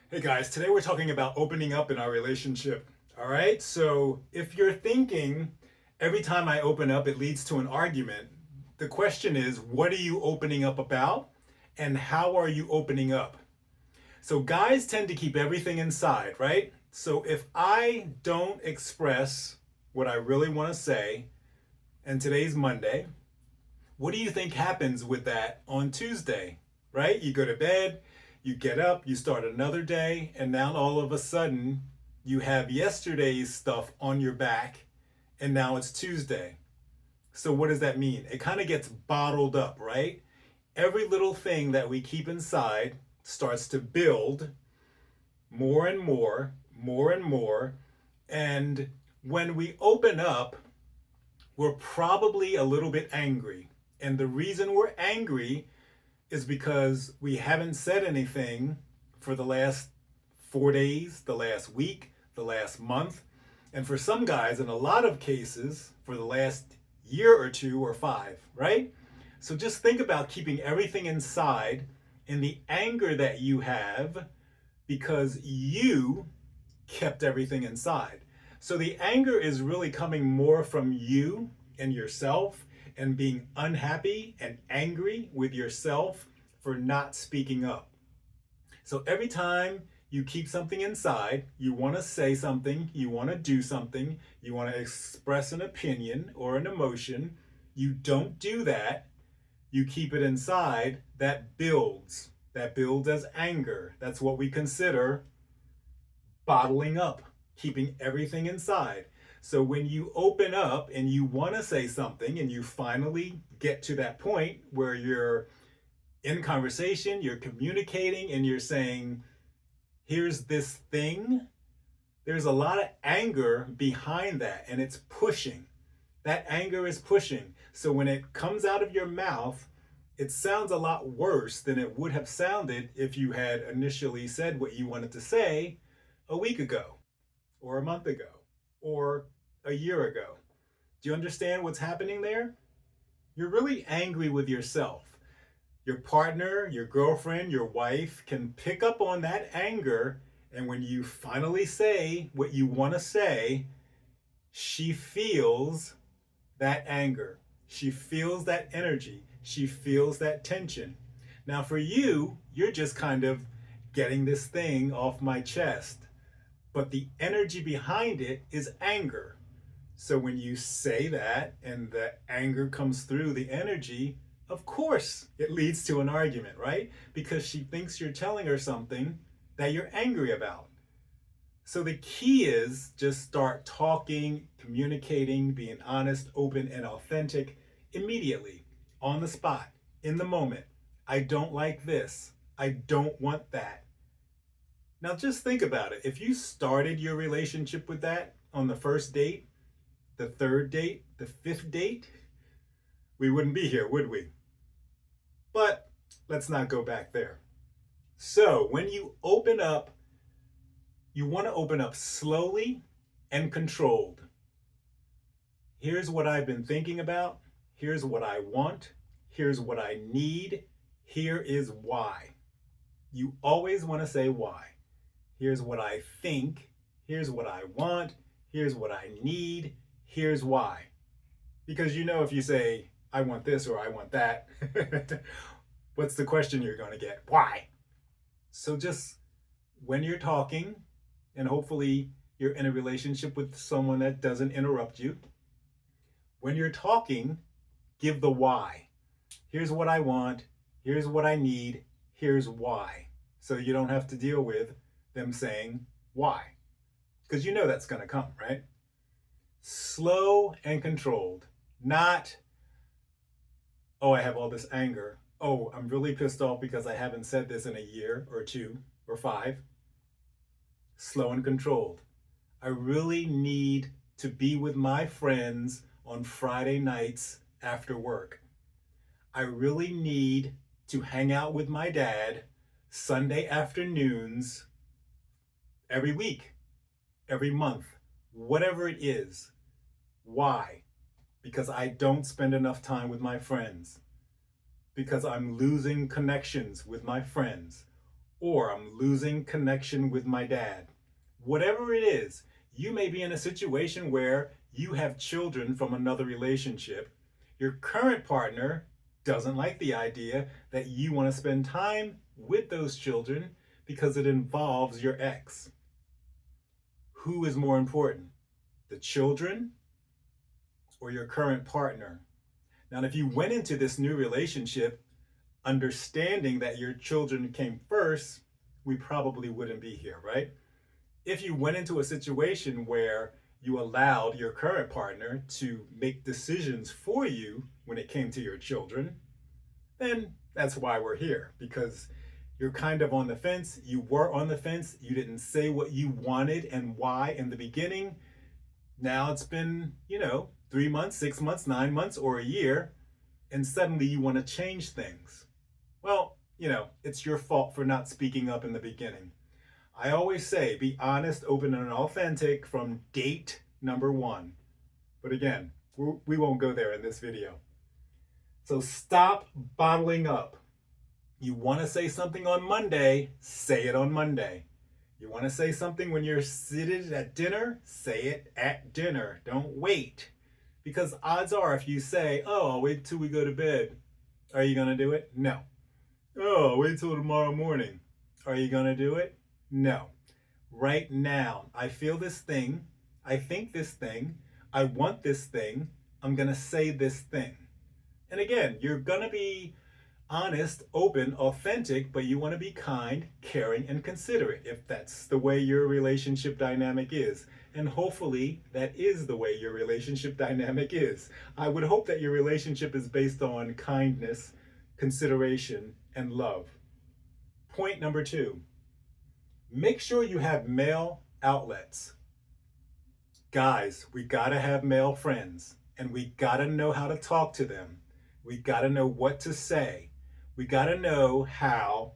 Hey guys, today we're talking about opening up in our relationship. All right, so if you're thinking every time I open up it leads to an argument, the question is, what are you opening up about and how are you opening up? So guys tend to keep everything inside, right? So if I don't express what I really want to say, and today's Monday, what do you think happens with that on Tuesday, right? You go to bed, you get up, you start another day, and now all of a sudden you have yesterday's stuff on your back, and now it's Tuesday. So, what does that mean? It kind of gets bottled up, right? Every little thing that we keep inside starts to build more and more, more and more. And when we open up, we're probably a little bit angry. And the reason we're angry is because we haven't said anything for the last 4 days, the last week, the last month, and for some guys, in a lot of cases, for the last year or two or five, right? So just think about keeping everything inside and the anger that you have because you kept everything inside. So the anger is really coming more from you and yourself and being unhappy and angry with yourself for not speaking up. So every time you keep something inside, you want to say something, you want to do something, you want to express an opinion or an emotion, you don't do that, you keep it inside, that builds. That builds as anger. That's what we consider bottling up, keeping everything inside. So when you open up and you want to say something and you finally get to that point where you're in conversation, you're communicating, and you're saying, here's this thing, there's a lot of anger behind that, and it's pushing. That anger is pushing. So when it comes out of your mouth, it sounds a lot worse than it would have sounded if you had initially said what you wanted to say a week ago, or a month ago, or a year ago. Do you understand what's happening there? You're really angry with yourself. Your partner, your girlfriend, your wife can pick up on that anger, and when you finally say what you want to say, she feels that anger. She feels that energy. She feels that tension. Now, for you, you're just kind of getting this thing off my chest, but the energy behind it is anger. So when you say that and the anger comes through the energy, of course it leads to an argument, right? Because she thinks you're telling her something that you're angry about. So the key is just start talking, communicating, being honest, open, and authentic immediately, on the spot, in the moment. I don't like this. I don't want that. Now just think about it. If you started your relationship with that on the first date, the third date, the fifth date, we wouldn't be here, would we? But let's not go back there. So when you open up, you want to open up slowly and controlled. Here's what I've been thinking about. Here's what I want. Here's what I need. Here is why. You always want to say why. Here's what I think. Here's what I want. Here's what I need. Here's why. Because you know, if you say, I want this or I want that, what's the question you're going to get? Why? So just when you're talking, and hopefully you're in a relationship with someone that doesn't interrupt you, when you're talking, give the why. Here's what I want. Here's what I need. Here's why. So you don't have to deal with them saying why. Because you know that's going to come, right? Slow and controlled. Not, oh, I have all this anger. Oh, I'm really pissed off because I haven't said this in a year or two or five. Slow and controlled. I really need to be with my friends on Friday nights after work. I really need to hang out with my dad Sunday afternoons every week, every month, whatever it is. Why? Because I don't spend enough time with my friends. Because I'm losing connections with my friends. or I'm losing connection with my dad. Whatever it is, you may be in a situation where you have children from another relationship. Your current partner doesn't like the idea that you want to spend time with those children because it involves your ex. Who is more important, the children or your current partner? Now, if you went into this new relationship understanding that your children came first, we probably wouldn't be here, right? If you went into a situation where you allowed your current partner to make decisions for you when it came to your children, then that's why we're here, because you're kind of on the fence. You were on the fence. You didn't say what you wanted and why in the beginning. Now it's been, 3 months, 6 months, 9 months, or a year, and suddenly you want to change things. Well, it's your fault for not speaking up in the beginning. I always say be honest, open, and authentic from date number one. But again, we won't go there in this video. So stop bottling up. You want to say something on Monday, say it on Monday. You want to say something when you're seated at dinner, say it at dinner. Don't wait. Because odds are if you say, oh, I'll wait till we go to bed, are you going to do it? No. Oh, I'll wait till tomorrow morning. Are you going to do it? No. Right now, I feel this thing. I think this thing. I want this thing. I'm going to say this thing. And again, you're going to be honest, open, authentic, but you want to be kind, caring, and considerate if that's the way your relationship dynamic is. And hopefully that is the way your relationship dynamic is. I would hope that your relationship is based on kindness, consideration, and love. Point number 2, make sure you have male outlets. Guys, we gotta have male friends, and we gotta know how to talk to them. We gotta know what to say. We gotta know how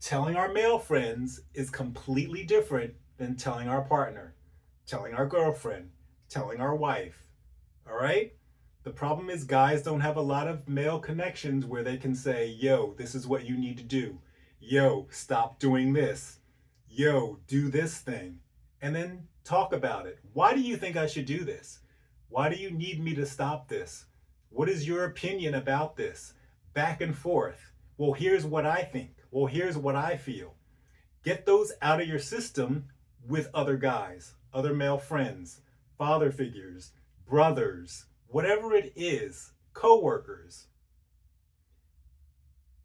telling our male friends is completely different than telling our partner, telling our girlfriend, telling our wife. All right? The problem is guys don't have a lot of male connections where they can say, yo, this is what you need to do. Yo, stop doing this. Yo, do this thing. And then talk about it. Why do you think I should do this? Why do you need me to stop this? What is your opinion about this? Back and forth. Well, here's what I think. Well, here's what I feel. Get those out of your system with other guys, other male friends, father figures, brothers, whatever it is, coworkers.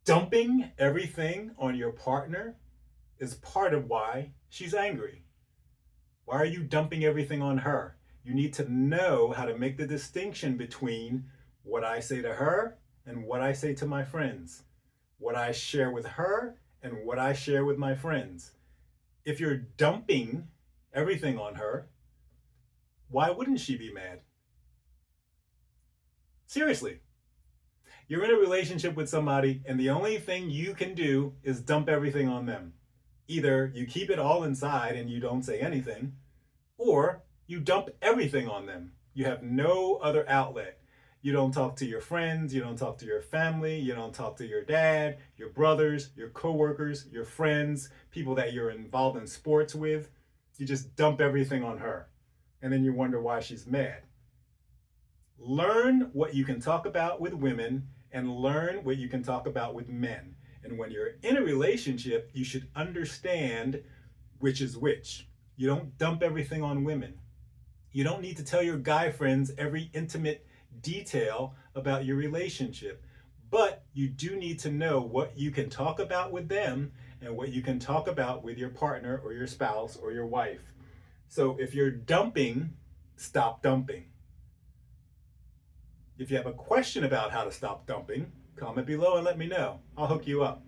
Dumping everything on your partner is part of why she's angry. Why are you dumping everything on her? You need to know how to make the distinction between what I say to her and what I say to my friends, what I share with her and what I share with my friends. If you're dumping everything on her, why wouldn't she be mad? Seriously. You're in a relationship with somebody and the only thing you can do is dump everything on them. Either you keep it all inside and you don't say anything, or you dump everything on them. You have no other outlet. You don't talk to your friends, you don't talk to your family, you don't talk to your dad, your brothers, your coworkers, your friends, people that you're involved in sports with. You just dump everything on her. And then you wonder why she's mad. Learn what you can talk about with women and learn what you can talk about with men. And when you're in a relationship, you should understand which is which. You don't dump everything on women. You don't need to tell your guy friends every intimate detail about your relationship, but you do need to know what you can talk about with them and what you can talk about with your partner or your spouse or your wife. So if you're dumping, stop dumping. If you have a question about how to stop dumping, comment below and let me know. I'll hook you up.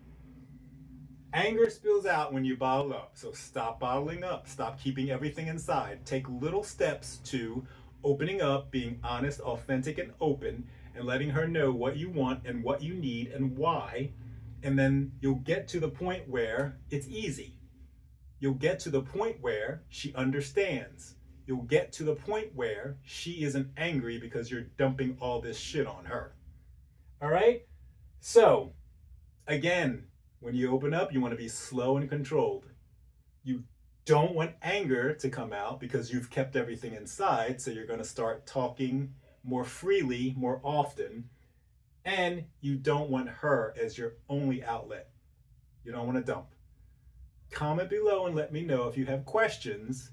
Anger spills out when you bottle up, so stop bottling up. Stop keeping everything inside. Take little steps to opening up, being honest, authentic, and open, and letting her know what you want and what you need and why. And then you'll get to the point where it's easy. You'll get to the point where she understands. You'll get to the point where she isn't angry because you're dumping all this shit on her. All right? So, again, When you open up, you want to be slow and controlled. You don't want anger to come out because you've kept everything inside, so you're going to start talking more freely, more often. And you don't want her as your only outlet. You don't want to dump. Comment below and let me know if you have questions.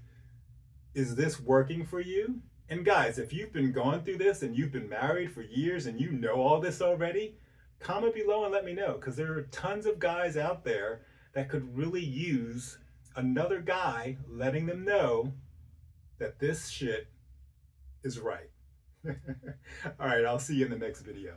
Is this working for you? And guys, if you've been going through this and you've been married for years and you know all this already, comment below and let me know, because there are tons of guys out there that could really use another guy letting them know that this shit is right. All right, I'll see you in the next video.